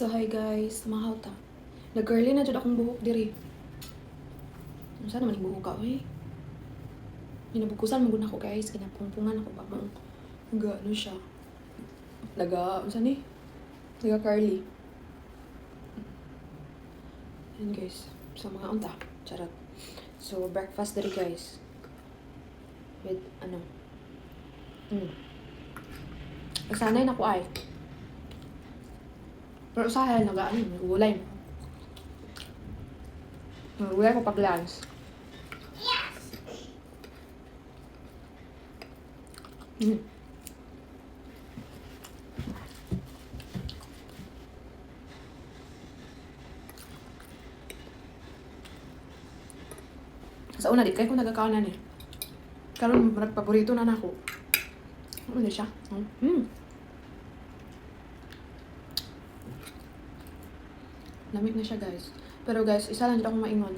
So hi guys, mahal ta. Nag-curly na jud akong buhok diri. Unsa naman yung buhok ka, oy? Ginabukusan mo gud ako guys, kinapungpungan ako ba mo. Ano siya? Unsa ni? Curly. Yan guys. So mga unta, charot. So breakfast diri guys. With ano? Sanay na ko ay. Pero usahay gulay. Gulay ko pag lunch. Sa una di kay ko nagakaonan eh. Karon marag paborito na nako. Ano siya? Lamig na siya guys. Pero guys, isa lang dito akong maingon.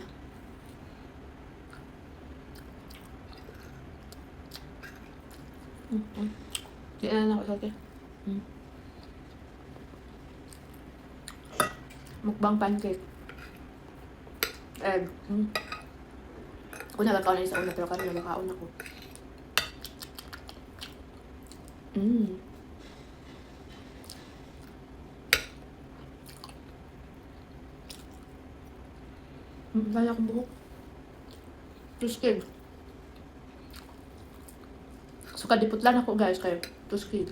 Di na ako sa mukbang pancake. Egg. Ako nagkakaon na sa una, pero karon nagkakaon ako. Kaya akong buhok. Tuskid. So, kadipot lang ako guys, kaya tuskid.